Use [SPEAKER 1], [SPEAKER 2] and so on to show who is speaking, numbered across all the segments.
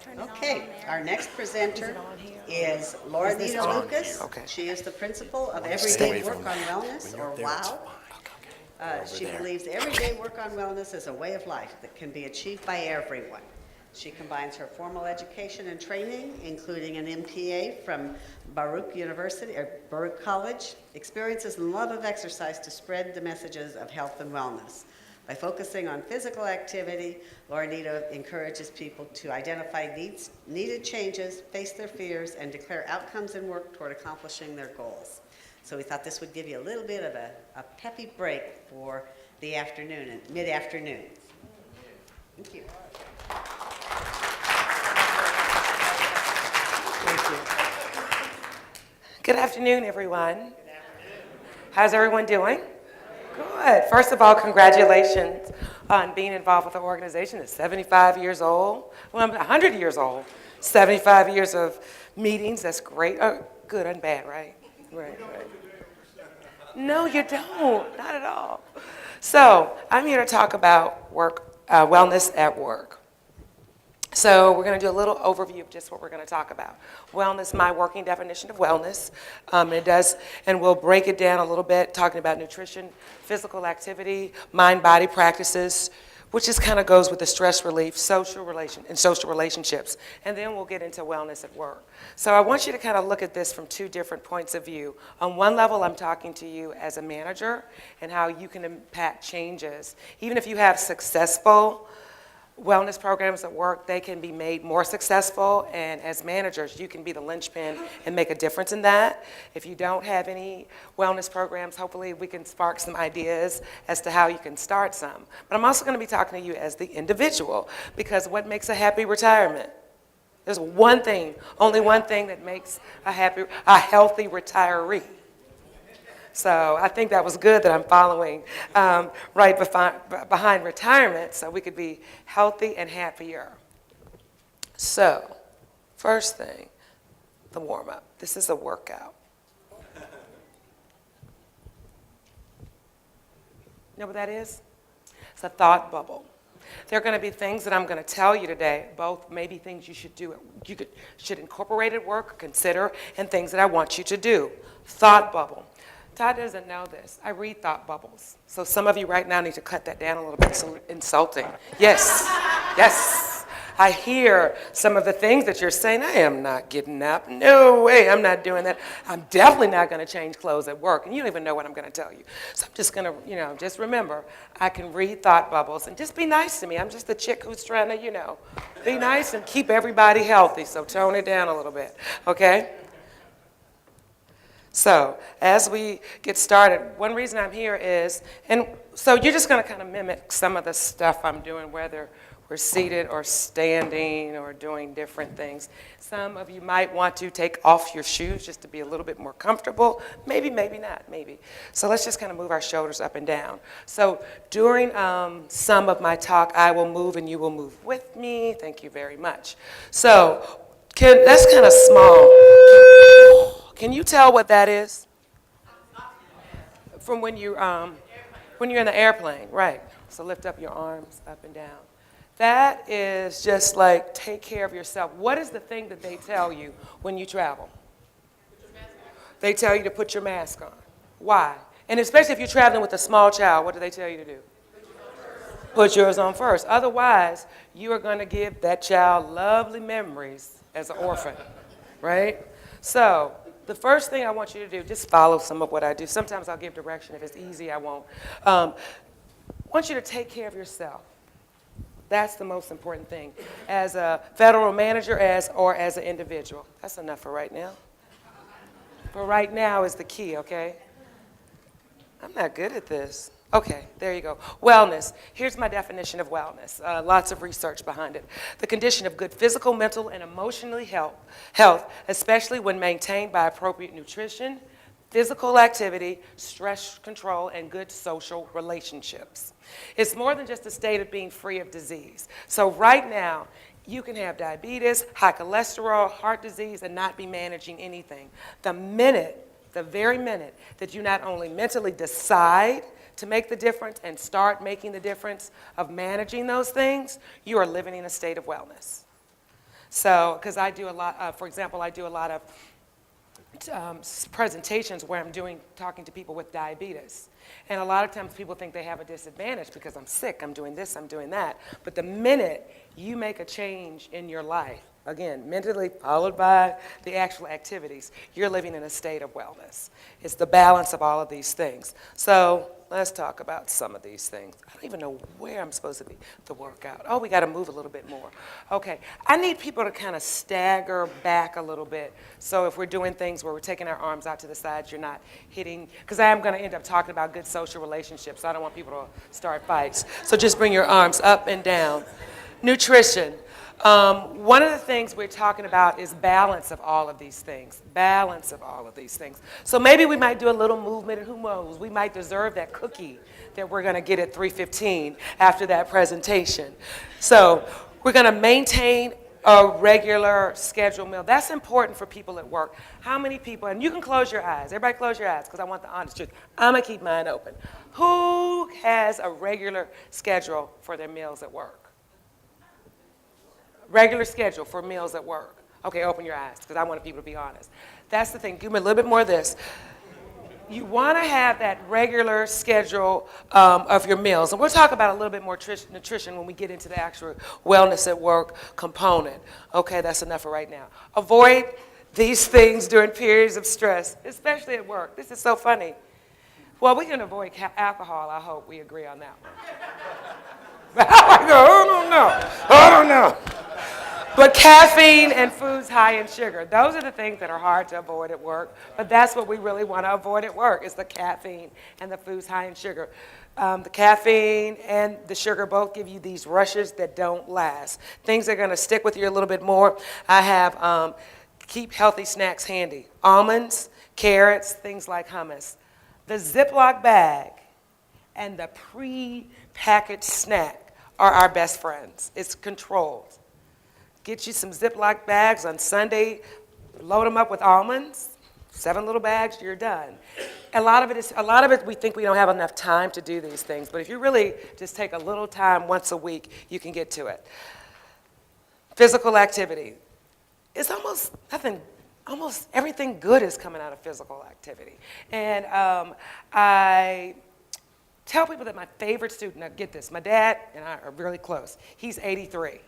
[SPEAKER 1] Okay, our next presenter is Lorenita Lucas.
[SPEAKER 2] Okay.
[SPEAKER 1] She is the principal of
[SPEAKER 2] Stay
[SPEAKER 1] Everyday
[SPEAKER 2] away
[SPEAKER 1] Work
[SPEAKER 2] from
[SPEAKER 1] on
[SPEAKER 2] me.
[SPEAKER 1] Wellness,
[SPEAKER 2] When you're
[SPEAKER 1] or
[SPEAKER 2] there, it's
[SPEAKER 1] WOW.
[SPEAKER 2] fine. Over
[SPEAKER 1] She
[SPEAKER 2] there.
[SPEAKER 1] believes everyday work on wellness is a way of life that can be achieved by everyone. She combines her formal education and training, including an MPA from Baruch College, experiences and love of exercise to spread the messages of health and wellness. By focusing on physical activity, Lorenita encourages people to identify needed changes, face their fears, and declare outcomes and work toward accomplishing their goals. So we thought this would give you a little bit of a peppy break for the afternoon and mid-afternoon. Thank you.
[SPEAKER 2] Thank you. Good afternoon, everyone. How's everyone doing? Good. First of all, congratulations on being involved with the organization. It's 75 years old. Well, I'm 100 years old. 75 years of meetings. That's great. Oh, good and bad, right? Right. No, you don't. Not at all. So I'm here to talk about wellness at work. So we're going to do a little overview of just what we're going to talk about. Wellness, my working definition of wellness. And we'll break it down a little bit, talking about nutrition, physical activity, mind-body practices, which just kind of goes with the stress relief, social relationships. And then we'll get into wellness at work. So I want you to kind of look at this from two different points of view. On one level, I'm talking to you as a manager and how you can impact changes. Even if you have successful wellness programs at work, they can be made more successful, and as managers, you can be the linchpin and make a difference in that. If you don't have any wellness programs, hopefully we can spark some ideas as to how you can start some. But I'm also going to be talking to you as the individual, because what makes a happy retirement? There's one thing, only one thing that makes a healthy retiree. So I think that was good that I'm following right behind retirement so we could be healthy and happier. So first thing, the warm-up. This is a workout. You know what that is? It's a thought bubble. There are going to be things that I'm going to tell you today, both maybe things you should do, should incorporate at work, or consider, and things that I want you to do. Thought bubble. Todd doesn't know this. I read thought bubbles. So some of you right now need to cut that down a little bit. It's insulting. Yes, yes. I hear some of the things that you're saying. I am not getting up. No way, I'm not doing that. I'm definitely not going to change clothes at work. And you don't even know what I'm going to tell you. So I'm just going to, just remember, I can read thought bubbles and just be nice to me. I'm just the chick who's trying to, be nice and keep everybody healthy. So tone it down a little bit, okay? So as we get started, one reason I'm here is, and so you're just going to kind of mimic some of the stuff I'm doing, whether we're seated or standing or doing different things. Some of you might want to take off your shoes just to be a little bit more comfortable. Maybe, maybe not, maybe. So let's just kind of move our shoulders up and down. So during some of my talk, I will move and you will move with me. Thank you very much. So that's kind of small. Can you tell what that is? From when you're in the airplane, right? So lift up your arms up and down. That is just like take care of yourself. What is the thing that they tell you when you travel? They tell you to put your mask on. Why? And especially if you're traveling with a small child, what do they tell you to do? Put yours on first. Otherwise, you are going to give that child lovely memories as an orphan, right? So the first thing I want you to do, just follow some of what I do. Sometimes I'll give direction. If it's easy, I won't. I want you to take care of yourself. That's the most important thing. As a federal manager or as an individual. That's enough for right now. For right now is the key, okay? I'm not good at this. Okay, there you go. Wellness. Here's my definition of wellness. Lots of research behind it. The condition of good physical, mental, and emotional health, especially when maintained by appropriate nutrition, physical activity, stress control, and good social relationships. It's more than just a state of being free of disease. So right now, you can have diabetes, high cholesterol, heart disease, and not be managing anything. The very minute that you not only mentally decide to make the difference and start making the difference of managing those things, you are living in a state of wellness. So, because I do a lot, for example, I do a lot of presentations where I'm talking to people with diabetes. And a lot of times people think they have a disadvantage because I'm sick, I'm doing this, I'm doing that. But the minute you make a change in your life, again, mentally followed by the actual activities, you're living in a state of wellness. It's the balance of all of these things. So let's talk about some of these things. I don't even know where I'm supposed to be to work out. Oh, we got to move a little bit more. Okay, I need people to kind of stagger back a little bit. So if we're doing things where we're taking our arms out to the sides, you're not hitting, because I am going to end up talking about good social relationships. So I don't want people to start fights. So just bring your arms up and down. Nutrition. One of the things we're talking about is balance of all of these things. Balance of all of these things. So maybe we might do a little movement, and who knows, we might deserve that cookie that we're going to get at 3:15 after that presentation. So we're going to maintain a regular scheduled meal. That's important for people at work. How many people, and you can close your eyes. Everybody close your eyes because I want the honest truth. I'm going to keep mine open. Who has a regular schedule for their meals at work? Regular schedule for meals at work. Okay, open your eyes, because I want people to be honest. That's the thing. Give me a little bit more of this. You want to have that regular schedule of your meals. And we'll talk about a little bit more nutrition when we get into the actual wellness at work component. Okay, that's enough for right now. Avoid these things during periods of stress, especially at work. This is so funny. Well, we can avoid alcohol. I hope we agree on that one. I don't know. But caffeine and foods high in sugar, those are the things that are hard to avoid at work, but that's what we really want to avoid at work, is the caffeine and the foods high in sugar. The caffeine and the sugar both give you these rushes that don't last. Things that are going to stick with you a little bit more. I have keep healthy snacks handy. Almonds, carrots, things like hummus. The Ziploc bag and the pre-packaged snack are our best friends. It's controlled. Get you some Ziploc bags on Sunday, load them up with almonds, 7 little bags, you're done. A lot of it we think we don't have enough time to do these things, but if you really just take a little time once a week, you can get to it. Physical activity. It's almost everything good is coming out of physical activity. And I tell people that my favorite student, now get this, my dad and I are really close. He's 83.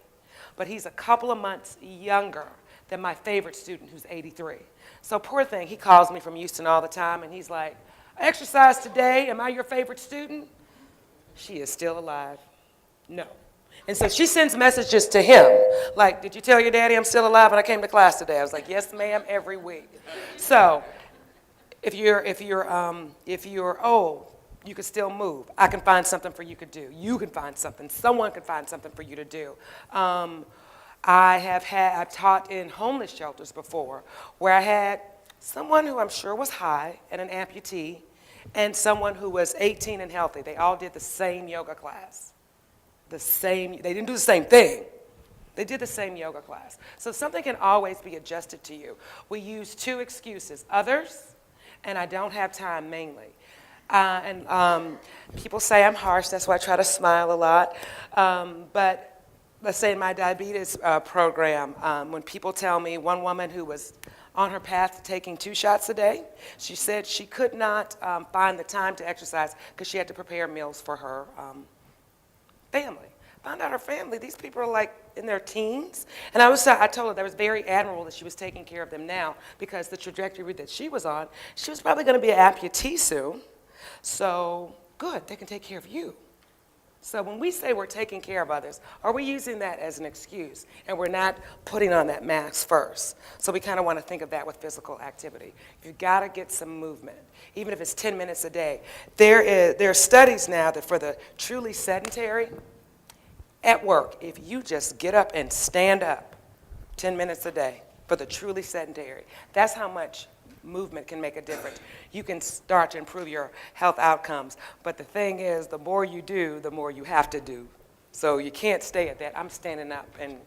[SPEAKER 2] But he's a couple of months younger than my favorite student, who's 83. So poor thing, he calls me from Houston all the time, and he's like, I exercised today, am I your favorite student? She is still alive. No. And so she sends messages to him, like, did you tell your daddy I'm still alive when I came to class today? I was like, yes, ma'am, every week. So if you're old, you can still move. I can find something for you to do. You can find something. Someone can find something for you to do. I've taught in homeless shelters before, where I had someone who I'm sure was high and an amputee, and someone who was 18 and healthy. They all did the same yoga class. They didn't do the same thing. They did the same yoga class. So something can always be adjusted to you. We use 2 excuses, others, and I don't have time mainly. People say I'm harsh, that's why I try to smile a lot. But let's say in my diabetes program, when people tell me, one woman who was on her path to taking 2 shots a day, she said she could not find the time to exercise because she had to prepare meals for her family. Found out her family, these people are like in their teens. And I told her that was very admirable that she was taking care of them now, because the trajectory that she was on, she was probably going to be an amputee soon. So good, they can take care of you. So when we say we're taking care of others, are we using that as an excuse? And we're not putting on that mask first. So we kind of want to think of that with physical activity. You've got to get some movement, even if it's 10 minutes a day. There are studies now that for the truly sedentary, at work, if you just get up and stand up 10 minutes a day for the truly sedentary, that's how much movement can make a difference. You can start to improve your health outcomes. But the thing is, the more you do, the more you have to do. So you can't stay at that. I'm standing up and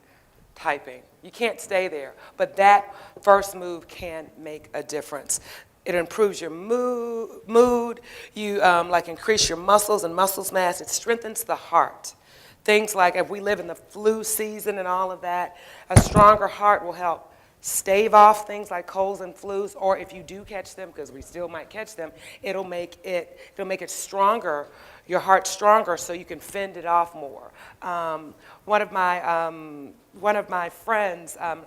[SPEAKER 2] typing. You can't stay there. But that first move can make a difference. It improves your mood. You increase your muscles and muscle mass. It strengthens the heart. Things like if we live in the flu season and all of that, a stronger heart will help stave off things like colds and flus, or if you do catch them, because we still might catch them, it'll make it stronger, your heart stronger, so you can fend it off more. One of my friends, an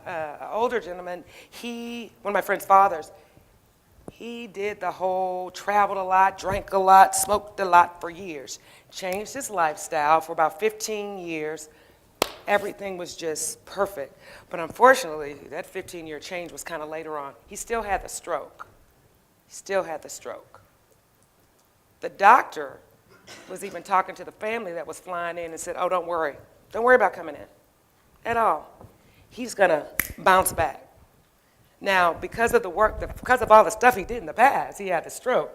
[SPEAKER 2] older gentleman, one of my friend's fathers, he did the whole traveled a lot, drank a lot, smoked a lot for years. Changed his lifestyle for about 15 years. Everything was just perfect. But unfortunately, that 15-year change was kind of later on. He still had the stroke. The doctor was even talking to the family that was flying in and said, oh, don't worry. Don't worry about coming in at all. He's going to bounce back. Now, because of all the stuff he did in the past, he had the stroke.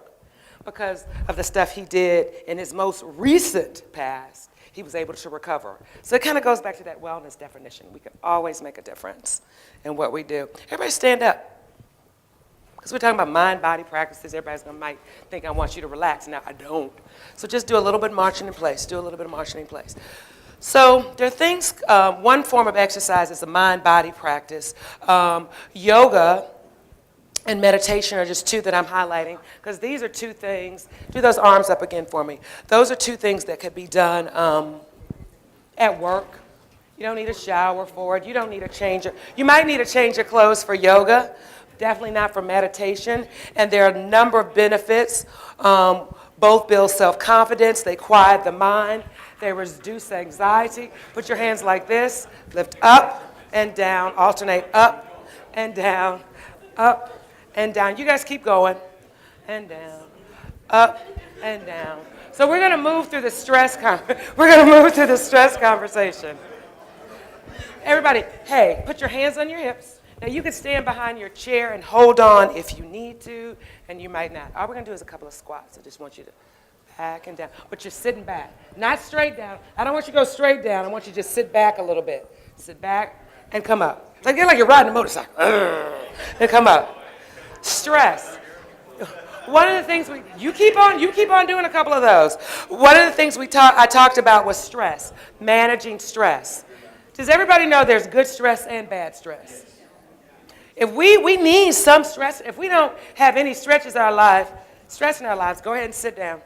[SPEAKER 2] Because of the stuff he did in his most recent past, he was able to recover. So it kind of goes back to that wellness definition. We can always make a difference in what we do. Everybody stand up. Because we're talking about mind-body practices. Everybody's might think I want you to relax. Now, I don't. So just do a little bit of marching in place. So there are things, one form of exercise is a mind-body practice. Yoga and meditation are just two that I'm highlighting, because these are two things. Do those arms up again for me. Those are two things that could be done at work. You don't need a shower for it. You don't need a change. You might need a change of clothes for yoga, definitely not for meditation. And there are a number of benefits. Both build self-confidence. They quiet the mind. They reduce anxiety. Put your hands like this. Lift up and down. Alternate up and down. Up and down. You guys keep going. And down. Up and down. So we're going to move through the stress conversation. Everybody, hey, put your hands on your hips. Now you can stand behind your chair and hold on if you need to, and you might not. All we're going to do is a couple of squats. I just want you to back and down. But you're sitting back, not straight down. I don't want you to go straight down. I want you to just sit back a little bit. Sit back and come up. It's like you're riding a motorcycle. And come up. Stress. One of the things you keep on doing a couple of those. One of the things I talked about was stress, managing stress. Does everybody know there's good stress and bad stress? If we need some stress, if we don't have any stress in our lives, go ahead and sit down.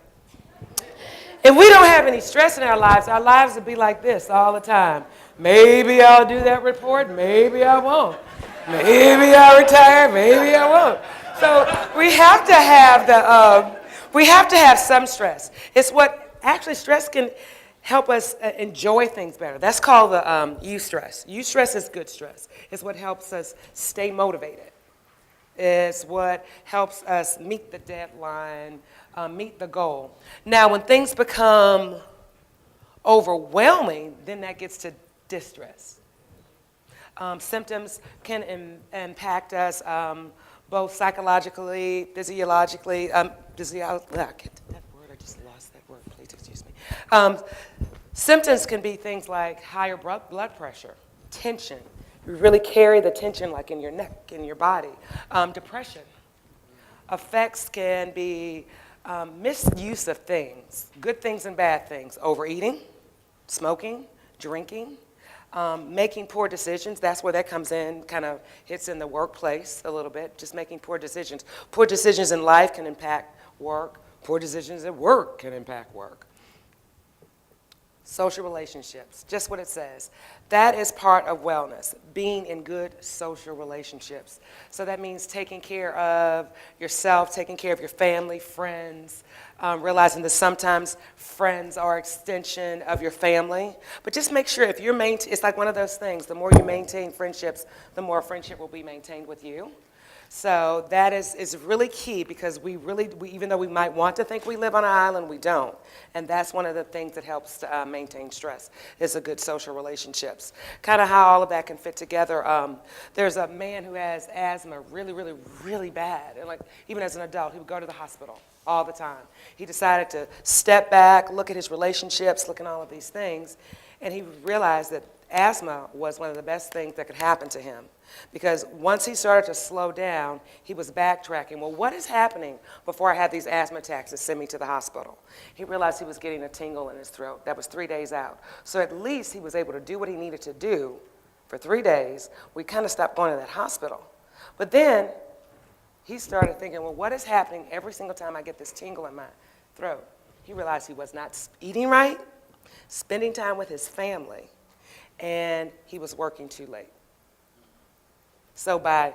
[SPEAKER 2] If we don't have any stress in our lives would be like this all the time. Maybe I'll do that report, maybe I won't. Maybe I'll retire, maybe I won't. So we have to have some stress. It's what actually stress can help us enjoy things better. That's called the eustress. Eustress is good stress. It's what helps us stay motivated. It's what helps us meet the deadline, meet the goal. Now, when things become overwhelming, then that gets to distress. Symptoms can impact us both psychologically, physiologically. I just lost that word. Please excuse me. Symptoms can be things like higher blood pressure, tension. You really carry the tension like in your neck, in your body. Depression. Effects can be misuse of things, good things and bad things. Overeating, smoking, drinking, making poor decisions. That's where that comes in, kind of hits in the workplace a little bit, just making poor decisions. Poor decisions in life can impact work. Poor decisions at work can impact work. Social relationships, just what it says. That is part of wellness, being in good social relationships. So that means taking care of yourself, taking care of your family, friends, realizing that sometimes friends are extension of your family. But just make sure if you're it's like one of those things, the more you maintain friendships, the more friendship will be maintained with you. So that is really key, because we even though we might want to think we live on an island, we don't. And that's one of the things that helps to maintain stress, is a good social relationships. Kind of how all of that can fit together. There's a man who has asthma really, really, really bad. And like even as an adult, he would go to the hospital all the time. He decided to step back, look at his relationships, look at all of these things, and he realized that asthma was one of the best things that could happen to him. Because once he started to slow down, he was backtracking. Well, what is happening before I had these asthma attacks that sent me to the hospital? He realized he was getting a tingle in his throat. That was 3 days out. So at least he was able to do what he needed to do for 3 days. We kind of stopped going to that hospital. But then he started thinking, well, what is happening every single time I get this tingle in my throat? He realized he was not eating right, spending time with his family, and he was working too late. So by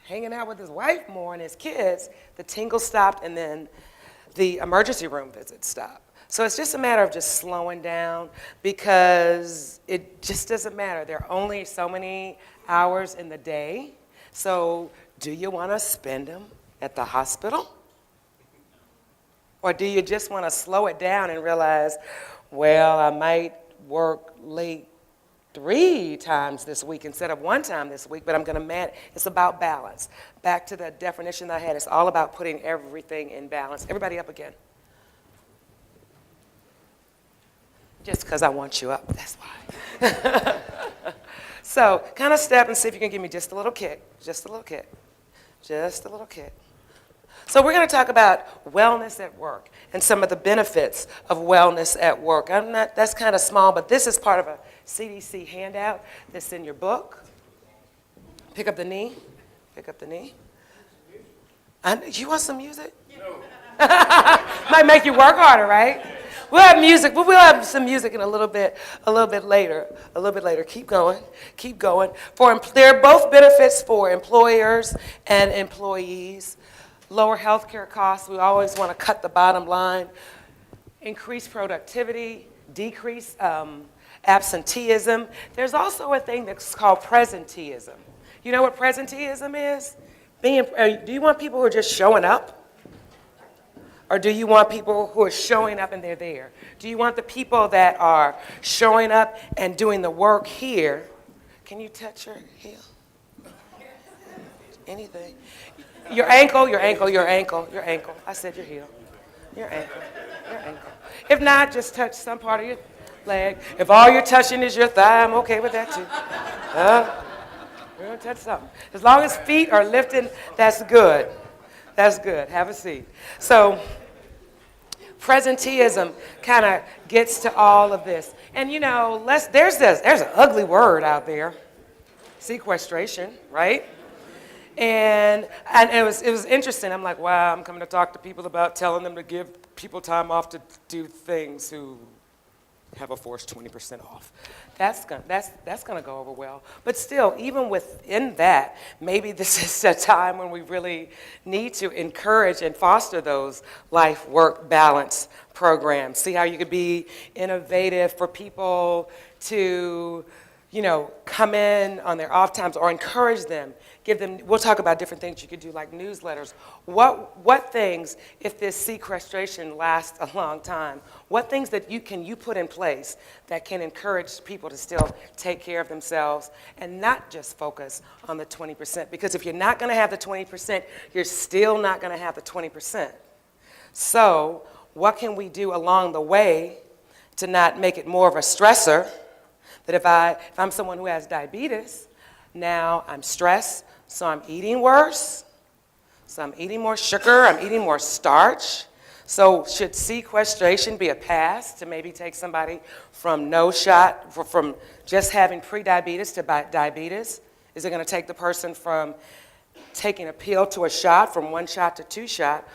[SPEAKER 2] hanging out with his wife more and his kids, the tingle stopped, and then the emergency room visits stopped. So it's just a matter of just slowing down, because it just doesn't matter. There are only so many hours in the day. So do you want to spend them at the hospital? Or do you just want to slow it down and realize, well, I might work late 3 times this week instead of 1 time this week, but I'm going to manage. It's about balance. Back to the definition that I had, it's all about putting everything in balance. Everybody up again. Just because I want you up, that's why. So kind of step and see if you can give me just a little kick, just a little kick, just a little kick. So we're going to talk about wellness at work and some of the benefits of wellness at work. That's kind of small, but this is part of a CDC handout that's in your book. Pick up the knee. Pick up the knee. You want some music? No. Might make you work harder, right? We'll have music. We'll have some music in a little bit later. Keep going. Keep going. There are both benefits for employers and employees. Lower health care costs, we always want to cut the bottom line. Increase productivity, decrease absenteeism. There's also a thing that's called presenteeism. You know what presenteeism is? Do you want people who are just showing up? Or do you want people who are showing up and they're there? Do you want the people that are showing up and doing the work here? Can you touch your heel? Anything. Your ankle, your ankle, your ankle, your ankle. I said your heel. Your ankle, your ankle. If not, just touch some part of your leg. If all you're touching is your thigh, I'm okay with that too. We're going to touch something. As long as feet are lifting, that's good. That's good. Have a seat. So presenteeism kind of gets to all of this. And you know, there's an ugly word out there, sequestration, right? And it was interesting. I'm like, wow, I'm coming to talk to people about telling them to give people time off to do things who have a forced 20% off. That's gonna go over well. But still, even within that, maybe this is a time when we really need to encourage and foster those life-work balance programs. See how you could be innovative for people to, come in on their off times, or encourage them, we'll talk about different things you could do, like newsletters. What things, if this sequestration lasts a long time, what things that you put in place that can encourage people to still take care of themselves and not just focus on the 20%? Because if you're not going to have the 20%, you're still not going to have the 20%. So what can we do along the way to not make it more of a stressor? That if I'm someone who has diabetes, now I'm stressed, so I'm eating worse, so I'm eating more sugar, I'm eating more starch. So should sequestration be a pass to maybe take somebody from from just having pre-diabetes to diabetes? Is it going to take the person from taking a pill to a shot, from 1 shot to 2 shots,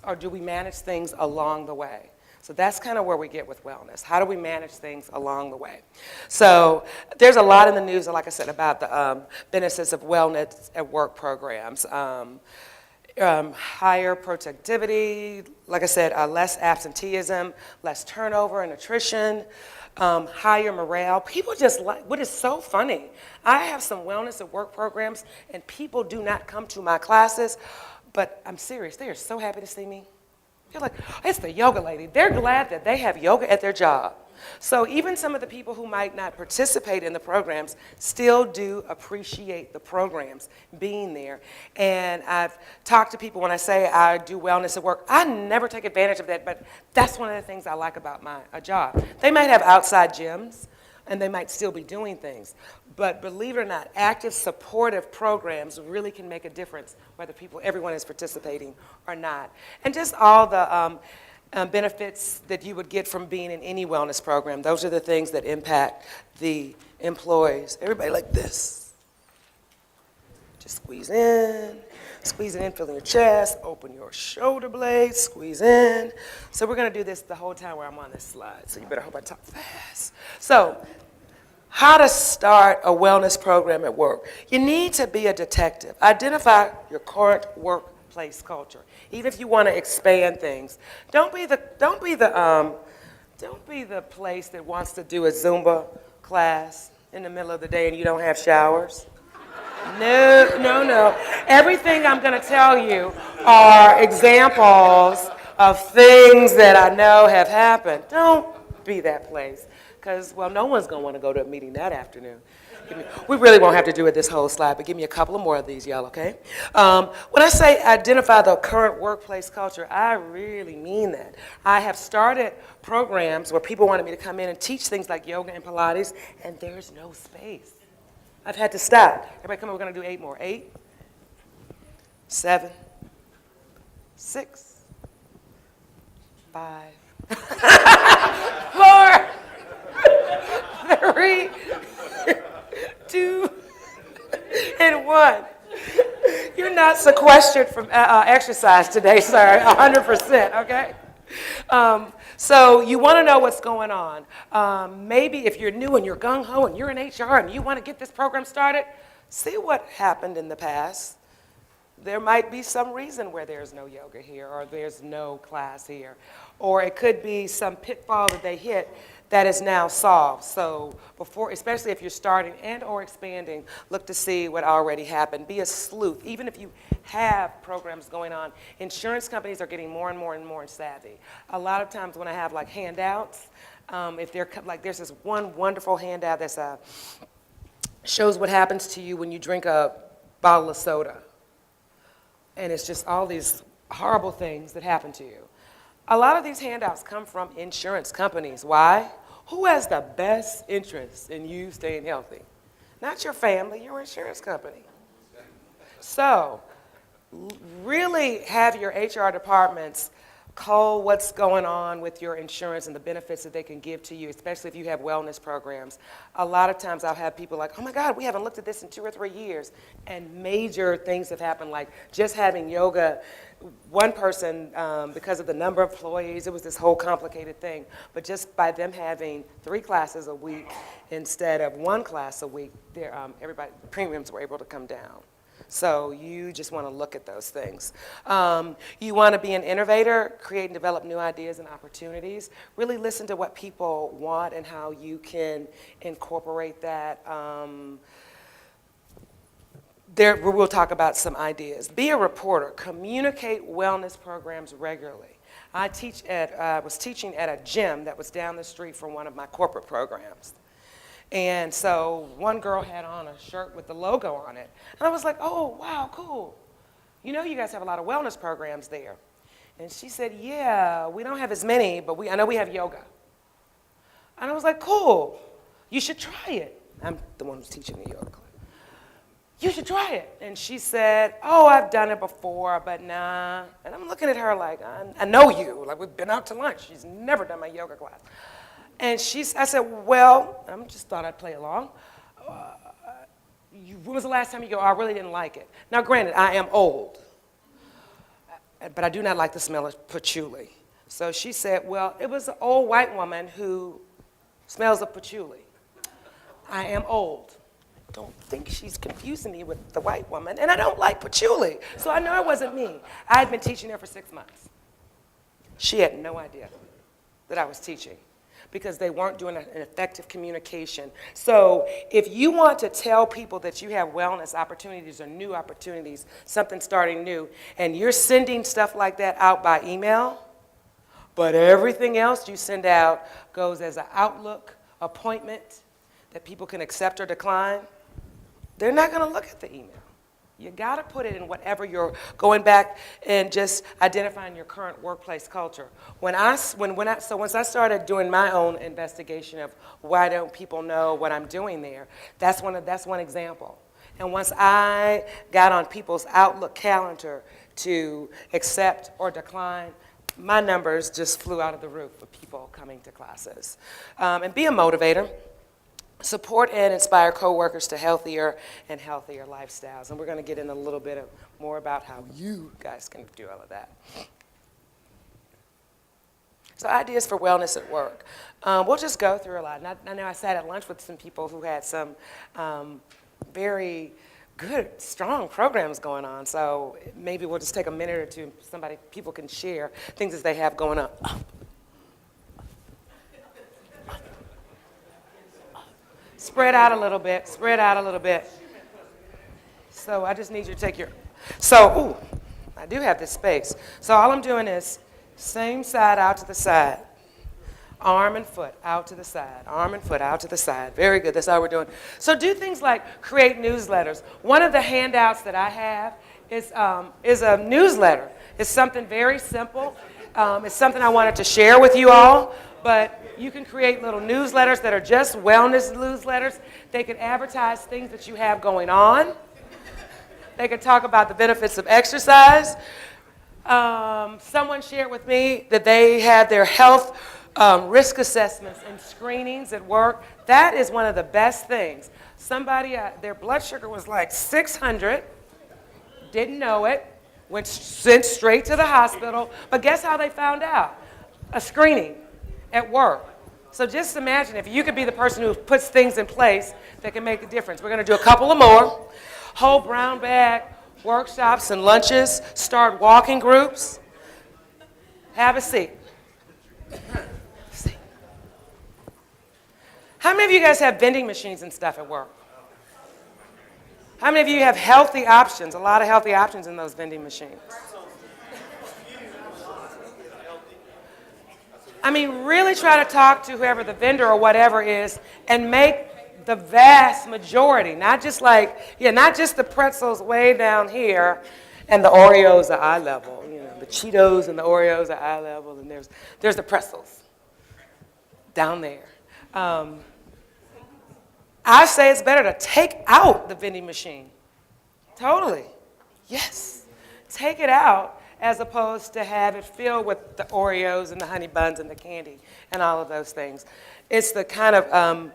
[SPEAKER 2] or do we manage things along the way? So that's kind of where we get with wellness. How do we manage things along the way? So there's a lot in the news, like I said, about the benefits of wellness at work programs. Higher productivity, like I said, less absenteeism, less turnover and attrition, higher morale. People just like, what is so funny, I have some wellness at work programs and people do not come to my classes, but I'm serious, they are so happy to see me. They're like, it's the yoga lady. They're glad that they have yoga at their job. So even some of the people who might not participate in the programs still do appreciate the programs being there. And I've talked to people when I say I do wellness at work, I never take advantage of that, but that's one of the things I like about my job. They might have outside gyms, and they might still be doing things. But believe it or not, active supportive programs really can make a difference whether everyone is participating or not. And just all the benefits that you would get from being in any wellness program. Those are the things that impact the employees. Everybody like this. Just squeeze in, feel in your chest, open your shoulder blades, squeeze in. So we're gonna do this the whole time where I'm on this slide, so you better hope I talk fast. So, how to start a wellness program at work. You need to be a detective. Identify your current workplace culture. Even if you want to expand things, don't be the place that wants to do a Zumba class in the middle of the day and you don't have showers. No. Everything I'm going to tell you are examples of things that I know have happened. Don't be that place, because, well, no one's going to want to go to a meeting that afternoon. We really won't have to do it this whole slide, but give me a couple of more of these, y'all, okay? When I say identify the current workplace culture, I really mean that. I have started programs where people wanted me to come in and teach things like yoga and Pilates, and there's no space. I've had to stop. Everybody come on, we're going to do 8 more. 8, 7, 6, 5, 4, 3, 2, and 1. You're not sequestered from exercise today, sir, 100%, okay? So you want to know what's going on. Maybe if you're new and you're gung-ho and you're in HR and you want to get this program started, see what happened in the past. There might be some reason where there's no yoga here or there's no class here. Or it could be some pitfall that they hit that is now solved. So before, especially if you're starting and or expanding, look to see what already happened. Be a sleuth. Even if you have programs going on, insurance companies are getting more and more savvy. A lot of times when I have like handouts, if they're like, there's this one wonderful handout that shows what happens to you when you drink a bottle of soda. And it's just all these horrible things that happen to you. A lot of these handouts come from insurance companies. Why? Who has the best interest in you staying healthy? Not your family, your insurance company. So, really have your HR departments call what's going on with your insurance and the benefits that they can give to you, especially if you have wellness programs. A lot of times I'll have people like, oh my God, we haven't looked at this in 2 or 3 years. And major things have happened, like just having yoga. One person, because of the number of employees, it was this whole complicated thing. But just by them having 3 classes a week instead of 1 class a week, premiums were able to come down. So you just want to look at those things. You want to be an innovator, create and develop new ideas and opportunities. Really listen to what people want and how you can incorporate that. We'll talk about some ideas. Be a reporter. Communicate wellness programs regularly. I was teaching at a gym that was down the street from one of my corporate programs. And so one girl had on a shirt with the logo on it. And I was like, oh, wow, cool. You know you guys have a lot of wellness programs there. And she said, yeah, we don't have as many, but I know we have yoga. And I was like, cool, you should try it. I'm the one who's teaching the yoga class. You should try it. And she said, oh, I've done it before, but nah. And I'm looking at her like, I know you. Like, we've been out to lunch. She's never done my yoga class. And I said, well, I just thought I'd play along. When was the last time you go? I really didn't like it. Now, granted, I am old, but I do not like the smell of patchouli. So she said, well, it was an old white woman who smells of patchouli. I am old. Don't think she's confusing me with the white woman, and I don't like patchouli. So I know it wasn't me. I had been teaching her for 6 months. She had no idea that I was teaching, because they weren't doing an effective communication. So if you want to tell people that you have wellness opportunities or new opportunities, something starting new, and you're sending stuff like that out by email, but everything else you send out goes as an Outlook appointment that people can accept or decline, they're not going to look at the email. You got to put it in whatever you're going back and just identifying your current workplace culture. So once I started doing my own investigation of why don't people know what I'm doing there, that's one example. And once I got on people's Outlook calendar to accept or decline, my numbers just flew out of the roof of people coming to classes. And be a motivator. Support and inspire coworkers to healthier and healthier lifestyles. And we're going to get in a little bit more about how you guys can do all of that. So ideas for wellness at work. We'll just go through a lot. And I know I sat at lunch with some people who had some very good, strong programs going on. So maybe we'll just take a minute or two. People can share things that they have going on. Spread out a little bit, spread out a little bit. So I just need you to take I do have this space. So all I'm doing is same side out to the side. Arm and foot out to the side, arm and foot out to the side. Very good, that's how we're doing. So do things like create newsletters. One of the handouts that I have is a newsletter. It's something very simple. It's something I wanted to share with you all, but you can create little newsletters that are just wellness newsletters. They can advertise things that you have going on. They can talk about the benefits of exercise. Someone shared with me that they had their health risk assessments and screenings at work. That is one of the best things. Somebody, their blood sugar was like 600, didn't know it, went sent straight to the hospital, but guess how they found out? A screening at work. So just imagine if you could be the person who puts things in place that can make a difference. We're going to do a couple of more. Whole brown bag workshops and lunches. Start walking groups. Have a seat. How many of you guys have vending machines and stuff at work? How many of you have healthy options, a lot of healthy options in those vending machines? I mean, really try to talk to whoever the vendor or whatever is and make the vast majority, not just the pretzels way down here and the Oreos are eye level. You know, the Cheetos and the Oreos are eye level, and there's the pretzels down there. I say it's better to take out the vending machine. Totally. Yes. Take it out as opposed to have it filled with the Oreos and the honey buns and the candy and all of those things. It's the kind of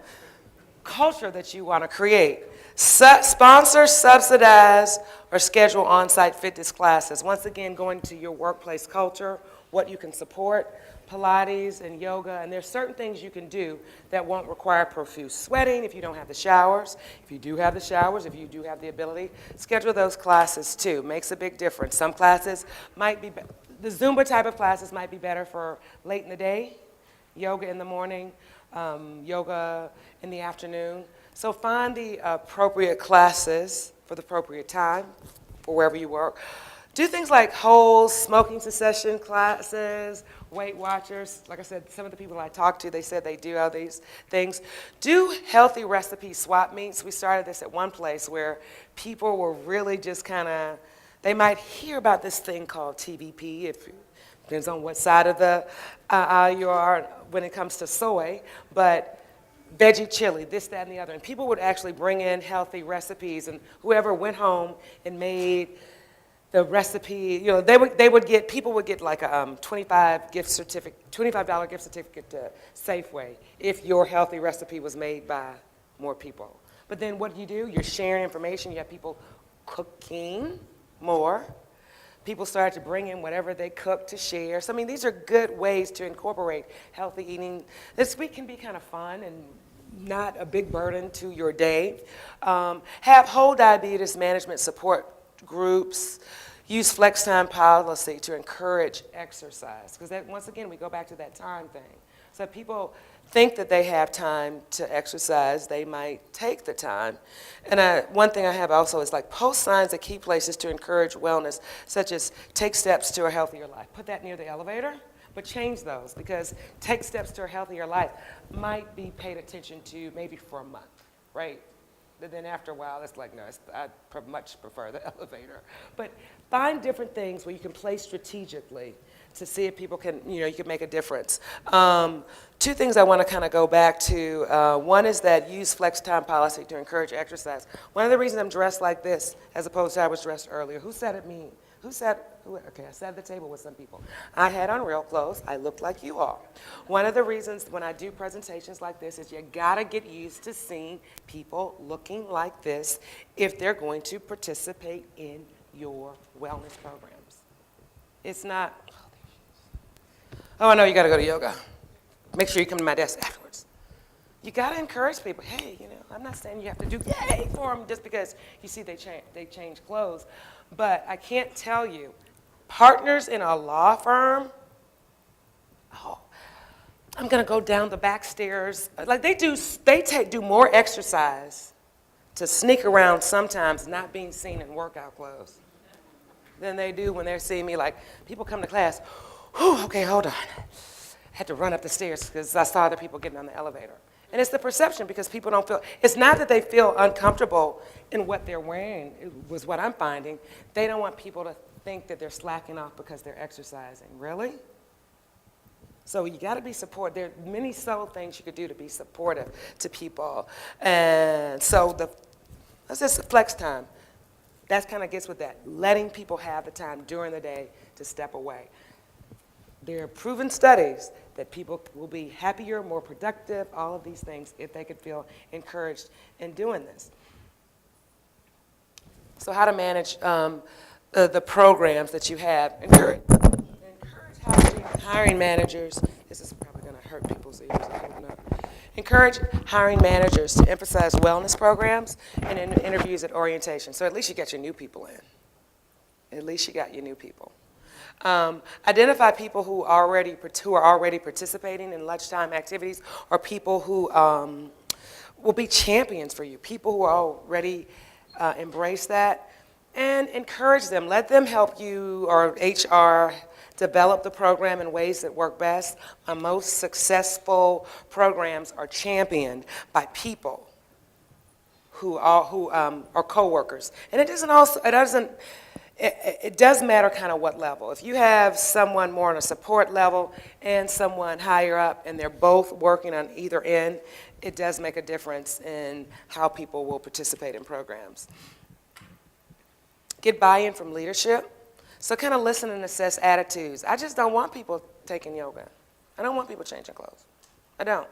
[SPEAKER 2] culture that you want to create. Sponsor, subsidize, or schedule on-site fitness classes. Once again, going to your workplace culture, what you can support, Pilates and yoga, and there's certain things you can do that won't require profuse sweating if you don't have the showers. If you do have the showers, if you do have the ability, schedule those classes too. Makes a big difference. Some classes might be, the Zumba type of classes might be better for late in the day, yoga in the morning, yoga in the afternoon. So find the appropriate classes for the appropriate time for wherever you work. Do things like whole smoking cessation classes, Weight Watchers. Like I said, some of the people I talked to, they said they do all these things. Do healthy recipe swap meets. We started this at one place where people were really just kind of, they might hear about this thing called TVP, depends on what side of the aisle you are when it comes to soy, but veggie chili, this, that, and the other. And people would actually bring in healthy recipes, and whoever went home and made the recipe, you know, people would get like a $25 gift certificate to Safeway if your healthy recipe was made by more people. But then what do? You're sharing information. You have people cooking more. People start to bring in whatever they cook to share. So, I mean, these are good ways to incorporate healthy eating. This week can be kind of fun and not a big burden to your day. Have whole diabetes management support groups. Use flex time policy to encourage exercise. Because that, once again, we go back to that time thing. So if people think that they have time to exercise, they might take the time. And one thing I have also is like post signs at key places to encourage wellness, such as take steps to a healthier life. Put that near the elevator, but change those, because take steps to a healthier life might be paid attention to maybe for a month, right? But then after a while, it's like, no, I much prefer the elevator. But find different things where you can play strategically to see if people can, you can make a difference. Two things I want to kind of go back to. One is that use flex time policy to encourage exercise. One of the reasons I'm dressed like this, as opposed to I was dressed earlier, who said it mean? Okay, I sat at the table with some people. I had on real clothes. I looked like you all. One of the reasons when I do presentations like this is you gotta get used to seeing people looking like this if they're going to participate in your wellness programs. It's not, oh, I know you gotta go to yoga. Make sure you come to my desk afterwards. You gotta encourage people. Hey, I'm not saying you have to do yay for them just because you see they change clothes. But I can't tell you, partners in a law firm, I'm gonna go down the back stairs. Like they do more exercise to sneak around sometimes not being seen in workout clothes than they do when they're seeing me. Like people come to class, whew, okay, hold on. I had to run up the stairs because I saw other people getting on the elevator. And it's the perception because people don't feel, it's not that they feel uncomfortable in what they're wearing, was what I'm finding. They don't want people to think that they're slacking off because they're exercising. Really? So you gotta be supportive. There are many subtle things you could do to be supportive to people. And so that's just flex time. That kind of gets with that. Letting people have the time during the day to step away. There are proven studies that people will be happier, more productive, all of these things, if they could feel encouraged in doing this. So how to manage the programs that you have. Encourage hiring managers. This is probably going to hurt people's ears, I hope not. Encourage hiring managers to emphasize wellness programs and in interviews at orientation. So at least you got your new people in. At least you got your new people. Identify people who are already participating in lunchtime activities or people who will be champions for you, people who already embrace that, and encourage them. Let them help you or HR develop the program in ways that work best. Our most successful programs are championed by people who are coworkers. And it does matter kind of what level. If you have someone more on a support level and someone higher up and they're both working on either end, it does make a difference in how people will participate in programs. Get buy-in from leadership. So kind of listen and assess attitudes. I just don't want people taking yoga. I don't want people changing clothes. I don't.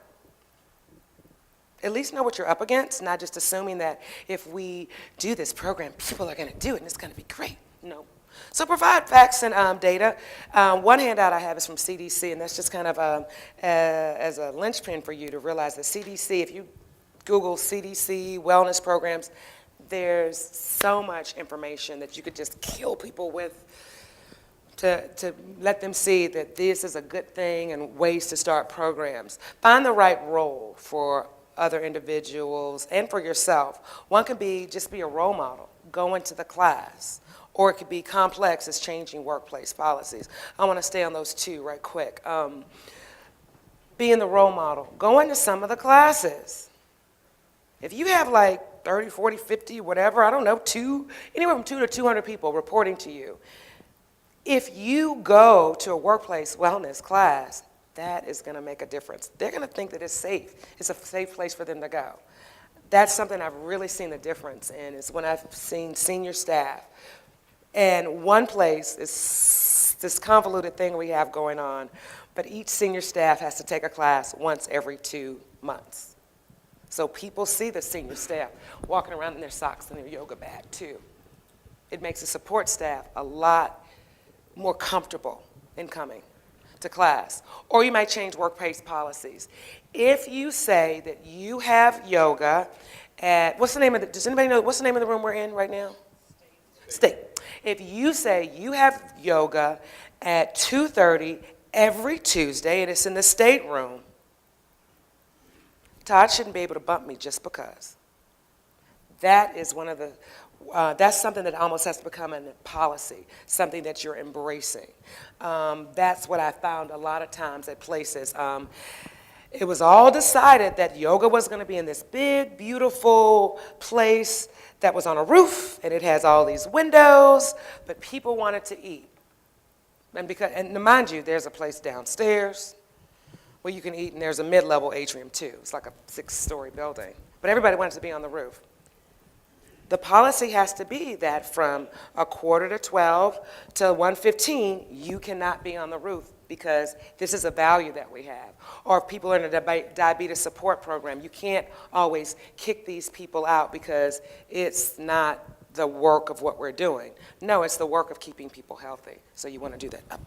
[SPEAKER 2] At least know what you're up against, not just assuming that if we do this program, people are going to do it and it's going to be great. No. So provide facts and data. One handout I have is from CDC, and that's just kind of as a linchpin for you to realize that CDC, if you Google CDC wellness programs, there's so much information that you could just kill people with to let them see that this is a good thing and ways to start programs. Find the right role for other individuals and for yourself. One can be just be a role model, go into the class, or it could be complex as changing workplace policies. I want to stay on those two right quick. Being the role model, go into some of the classes. If you have like 30, 40, 50, whatever, I don't know, anywhere from 2 to 200 people reporting to you, if you go to a workplace wellness class, that is going to make a difference. They're going to think that it's safe. It's a safe place for them to go. That's something I've really seen the difference in, is when I've seen senior staff. And one place is this convoluted thing we have going on, but each senior staff has to take a class once every 2 months. So people see the senior staff walking around in their socks and their yoga bag too. It makes the support staff a lot more comfortable in coming to class. Or you might change workplace policies. If you say that you have yoga at, does anybody know, what's the name of the room we're in right now? State. If you say you have yoga at 2:30 every Tuesday and it's in the state room, Todd shouldn't be able to bump me just because. That is one of the, that's something that almost has to become a policy, something that you're embracing. That's what I found a lot of times at places. it was all decided that yoga was going to be in this big, beautiful place that was on a roof, and it has all these windows, but people wanted to eat. And mind you, there's a place downstairs where you can eat, and there's a mid-level atrium too. It's like a 6-story building. But everybody wanted to be on the roof. The policy has to be that from 11:45 to 1:15, you cannot be on the roof because this is a value that we have. Or if people are in a diabetes support program, you can't always kick these people out because it's not the work of what we're doing. No, it's the work of keeping people healthy. So you want to do that. Up.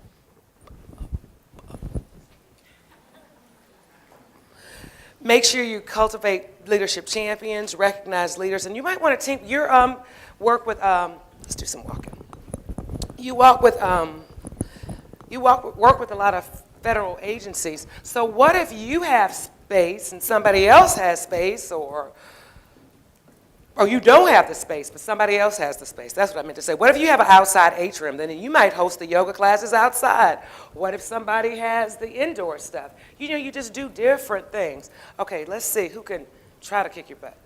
[SPEAKER 2] Make sure you cultivate leadership champions, recognize leaders, and you might want to work with, let's do some walking. Work with a lot of federal agencies. So what if you have space and somebody else has space, or you don't have the space, but somebody else has the space? That's what I meant to say. What if you have an outside atrium? Then you might host the yoga classes outside. What if somebody has the indoor stuff? You just do different things. Okay, let's see who can try to kick your butt.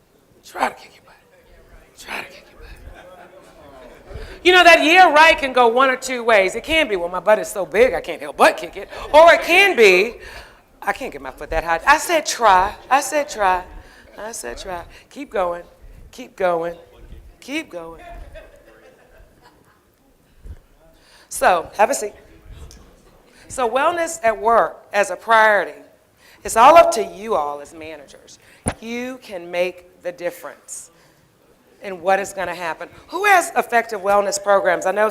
[SPEAKER 2] Try to kick your butt. Try to kick your butt. That yeah, right can go one or two ways. It can be, well, my butt is so big I can't help but kick it. Or it can be, I can't get my foot that high. I said try. I said try. I said try. Keep going. Keep going. Keep going. So, have a seat. So, wellness at work as a priority, it's all up to you all as managers. You can make the difference in what is going to happen. Who has effective wellness programs? I know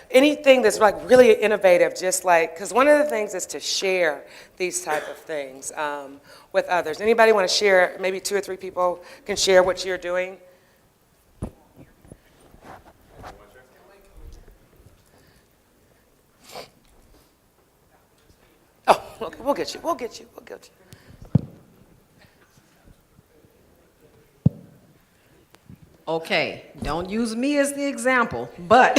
[SPEAKER 2] anything that's like really innovative, just like, because one of the things is to share these type of things with others. Anybody want to share, maybe 2 or 3 people can share what you're doing? Oh, okay, we'll get you.
[SPEAKER 3] Okay, don't use me as the example, but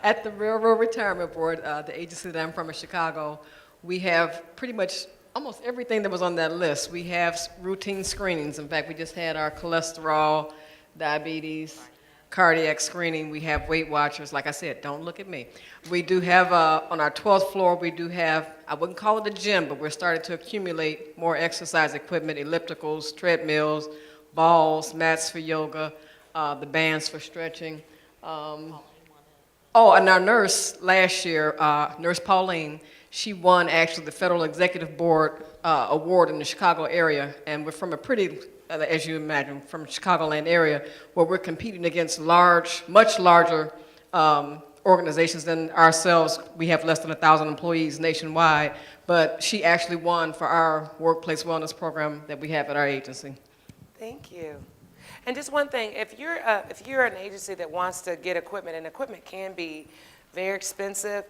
[SPEAKER 3] at the Railroad Retirement Board, the agency that I'm from in Chicago, we have pretty much almost everything that was on that list. We have routine screenings. In fact, we just had our cholesterol, diabetes, cardiac screening. We have Weight Watchers. Like I said, don't look at me. We do have, on our 12th floor, we do have, I wouldn't call it a gym, but we're starting to accumulate more exercise equipment, ellipticals, treadmills, balls, mats for yoga, the bands for stretching. And our nurse last year, Nurse Pauline, she won actually the Federal Executive Board award in the Chicago area, and we're from a pretty, as you imagine, from the Chicagoland area, where we're competing against much larger organizations than ourselves. We have less than 1,000 employees nationwide, but she actually won for our workplace wellness program that we have at our agency.
[SPEAKER 2] Thank you. And just one thing, if you're an agency that wants to get equipment, and equipment can be very expensive,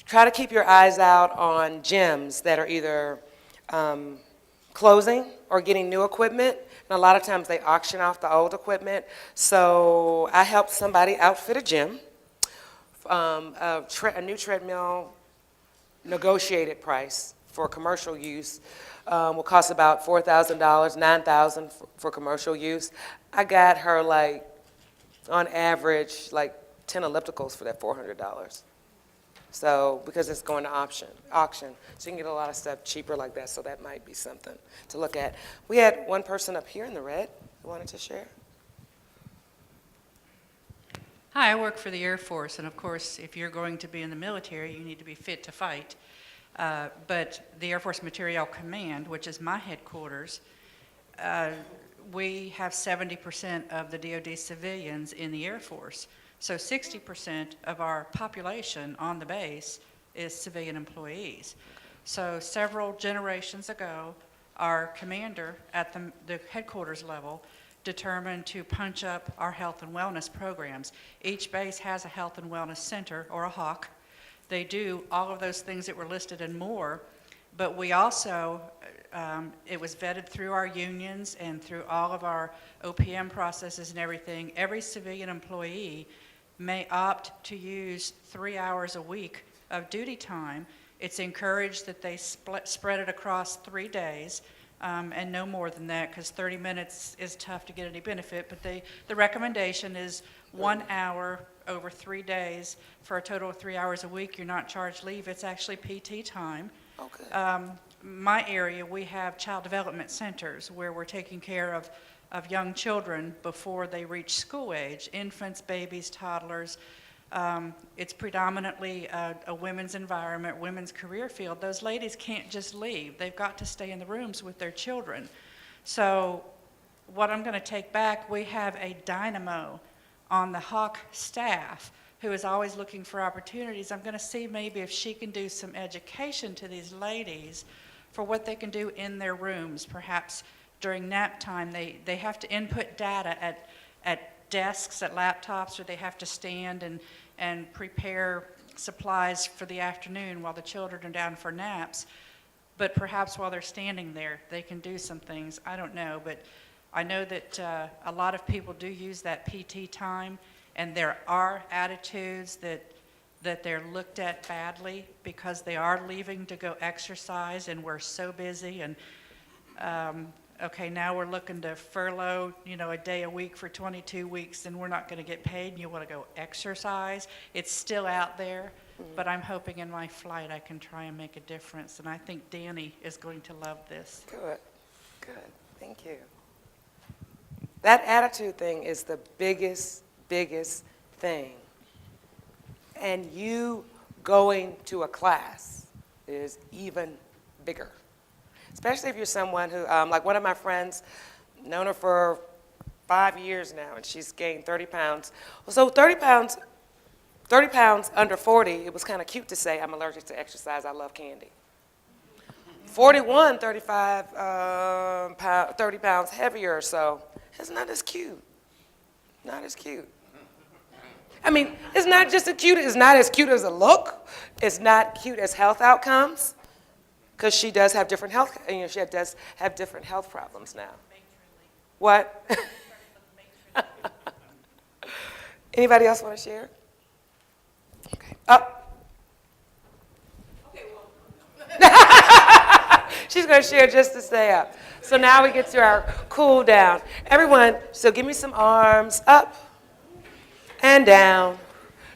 [SPEAKER 2] try to keep your eyes out on gyms that are either closing or getting new equipment. And a lot of times they auction off the old equipment. So I helped somebody outfit a gym, a new treadmill, negotiated price for commercial use. Will cost about $4,000, $9,000 for commercial use. I got her on average, 10 ellipticals for that $400. So, because it's going to auction. So you can get a lot of stuff cheaper like that, so that might be something to look at. We had one person up here in the red who wanted to share.
[SPEAKER 4] Hi, I work for the Air Force, and of course, if you're going to be in the military, you need to be fit to fight. But the Air Force Materiel Command, which is my headquarters, we have 70% of the DoD civilians in the Air Force. So 60% of our population on the base is civilian employees. So several generations ago, our commander at the headquarters level determined to punch up our health and wellness programs. Each base has a health and wellness center, or a HAWC. They do all of those things that were listed and more, but we also, it was vetted through our unions and through all of our OPM processes and everything. Every civilian employee may opt to use 3 hours a week of duty time It's encouraged that they spread it across 3 days, and no more than that, because 30 minutes is tough to get any benefit. But the recommendation is 1 hour over 3 days for a total of 3 hours a week. You're not charged leave. It's actually PT time.
[SPEAKER 2] Okay.
[SPEAKER 4] My area, we have child development centers where we're taking care of young children before they reach school age, infants, babies, toddlers. It's predominantly a women's environment, women's career field. Those ladies can't just leave. They've got to stay in the rooms with their children. So what I'm going to take back, we have a dynamo on the Hawk staff who is always looking for opportunities. I'm going to see maybe if she can do some education to these ladies for what they can do in their rooms. Perhaps during nap time, they have to input data at desks, at laptops, or they have to stand and prepare supplies for the afternoon while the children are down for naps. But perhaps while they're standing there, they can do some things. I don't know, but I know that a lot of people do use that PT time, and there are attitudes that they're looked at badly because they are leaving to go exercise, and we're so busy. And okay, now we're looking to furlough, a day a week for 22 weeks, and we're not going to get paid, and you want to go exercise. It's still out there, but I'm hoping in my flight I can try and make a difference, and I think Danny is going to love this.
[SPEAKER 2] Good. Thank you. That attitude thing is the biggest thing. And you going to a class is even bigger. Especially if you're someone who, like one of my friends, known her for 5 years now, and she's gained 30 pounds. So 30 pounds under 40, it was kind of cute to say, I'm allergic to exercise, I love candy. 41, 30 pounds heavier or so, it's not as cute. Not as cute. I mean, it's not just it's not as cute as a look. It's not cute as health outcomes, because she does have different health, she does have different health problems now. What? Anybody else want to share? Okay. She's going to share just to stay up. So now we get to our cool down. Everyone, so give me some arms up and down.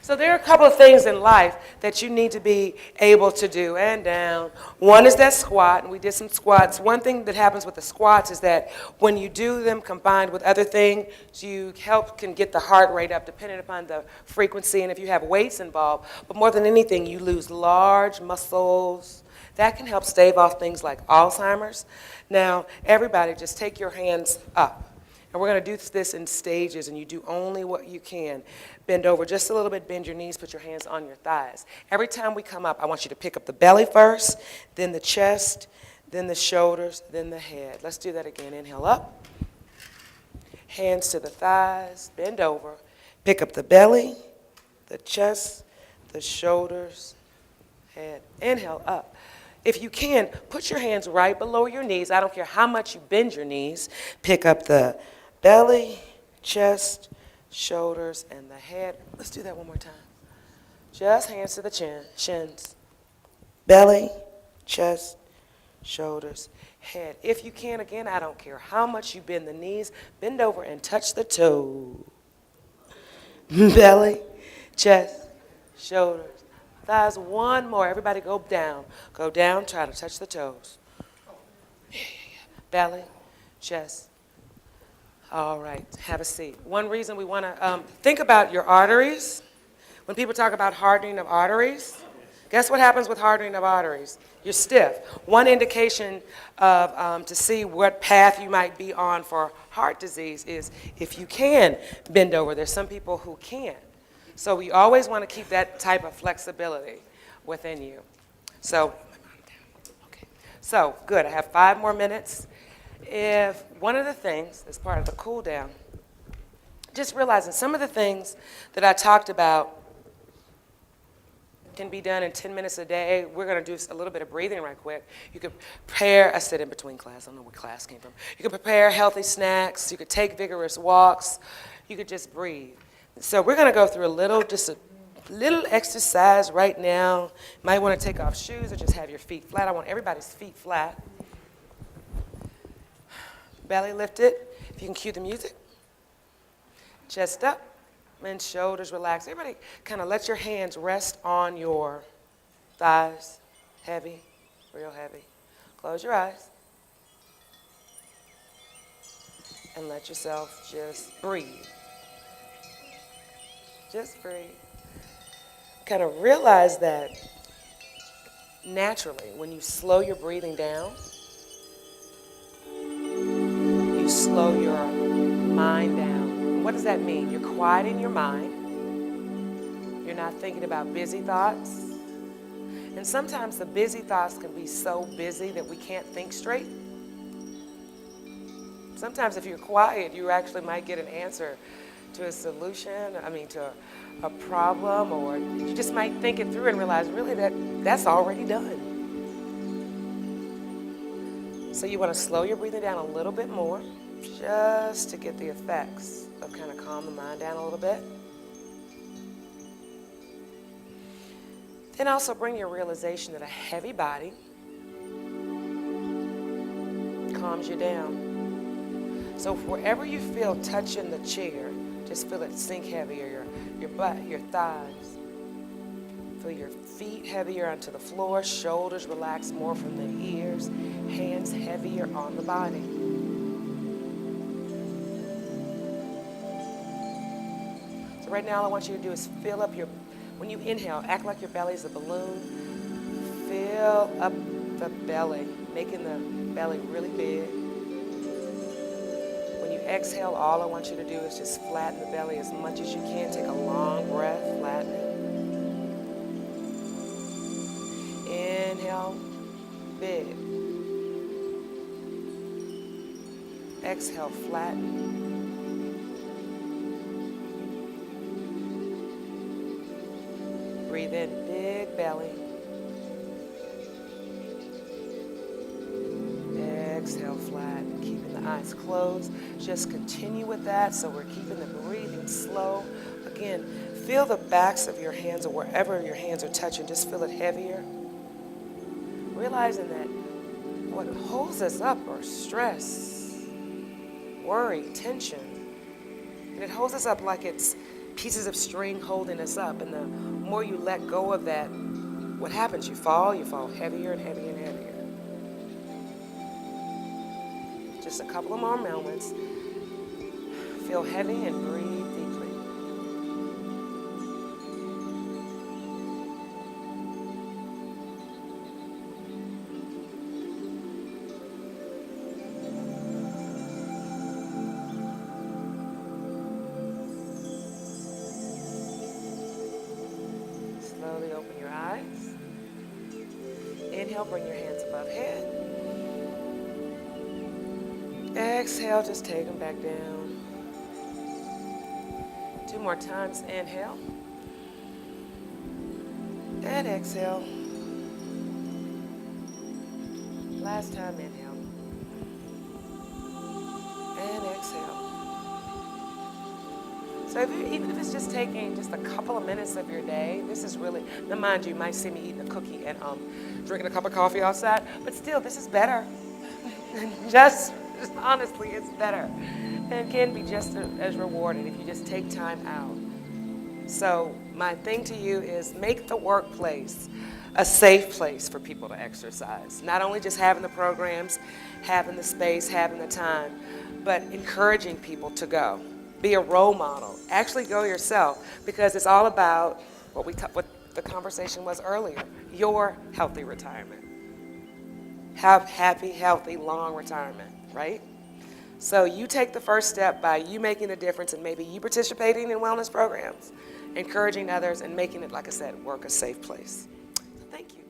[SPEAKER 2] So there are a couple of things in life that you need to be able to do, and down. One is that squat, and we did some squats. One thing that happens with the squats is that when you do them combined with other things, you can get the heart rate up depending upon the frequency and if you have weights involved. But more than anything, you lose large muscles. That can help stave off things like Alzheimer's. Now, everybody, just take your hands up. And we're going to do this in stages, and you do only what you can. Bend over just a little bit, bend your knees, put your hands on your thighs. Every time we come up, I want you to pick up the belly first, then the chest, then the shoulders, then the head. Let's do that again. Inhale up. Hands to the thighs, bend over. Pick up the belly, the chest, the shoulders, head. Inhale up. If you can, put your hands right below your knees. I don't care how much you bend your knees. Pick up the belly, chest, shoulders, and the head. Let's do that one more time. Just hands to the shins. Belly, chest, shoulders, head. If you can, again, I don't care how much you bend the knees. Bend over and touch the toe. Belly, chest, shoulders, thighs. One more. Everybody go down. Go down, try to touch the toes. Belly, chest. All right, have a seat. One reason we want to think about your arteries. When people talk about hardening of arteries, guess what happens with hardening of arteries? You're stiff. One indication of to see what path you might be on for heart disease is if you can bend over. There's some people who can't. So we always want to keep that type of flexibility within you. So, okay. So good. I have 5 more minutes. If one of the things, as part of the cool down, just realizing some of the things that I talked about can be done in 10 minutes a day. We're going to do a little bit of breathing right quick. You could prepare, I sit in between class, I don't know where class came from. You could prepare healthy snacks. You could take vigorous walks. You could just breathe. So we're going to go through just a little exercise right now. Might want to take off shoes or just have your feet flat. I want everybody's feet flat. Belly lifted. If you can cue the music. Chest up and shoulders relaxed. Everybody kind of let your hands rest on your thighs. Heavy, real heavy. Close your eyes. And let yourself just breathe. Just breathe. Kind of realize that naturally, when you slow your breathing down, you slow your mind down. What does that mean? You're quieting your mind. You're not thinking about busy thoughts. And sometimes the busy thoughts can be so busy that we can't think straight. Sometimes if you're quiet, you actually might get an answer to a solution, to a problem, or you just might think it through and realize really that's already done. So you want to slow your breathing down a little bit more, just to get the effects of kind of calm the mind down a little bit. Then also bring your realization that a heavy body calms you down. So wherever you feel touching the chair, just feel it sink heavier, your butt, your thighs. Feel your feet heavier onto the floor, shoulders relax more from the ears, hands heavier on the body. So right now all I want you to do is fill up when you inhale, act like your belly is a balloon. Fill up the belly, making the belly really big. Exhale, all I want you to do is just flatten the belly as much as you can. Take a long breath, flatten it. Inhale, big. Exhale, flatten. Breathe in, big belly. Exhale, flatten, keeping the eyes closed. Just continue with that. So we're keeping the breathing slow. Again, feel the backs of your hands or wherever your hands are touching. Just feel it heavier. Realizing that what holds us up are stress, worry, tension. And it holds us up like it's pieces of string holding us up. And the more you let go of that, what happens? You fall heavier and heavier and heavier. Just a couple of more moments. Feel heavy and breathe deeply. Slowly open your eyes. Inhale, bring your hands above head. Exhale, just take them back down. 2 more times, inhale. And exhale. Last time, inhale. And exhale. So even if it's just taking just a couple of minutes of your day, this is really, now mind you might see me eating a cookie and drinking a cup of coffee outside, but still, this is better. Just honestly, it's better. And it can be just as rewarding if you just take time out. So my thing to you is make the workplace a safe place for people to exercise. Not only just having the programs, having the space, having the time, but encouraging people to go. Be a role model. Actually go yourself, because it's all about what the conversation was earlier, your healthy retirement. Have happy, healthy, long retirement, right? So you take the first step by you making the difference and maybe you participating in wellness programs, encouraging others, and making it, like I said, work a safe place. So thank you.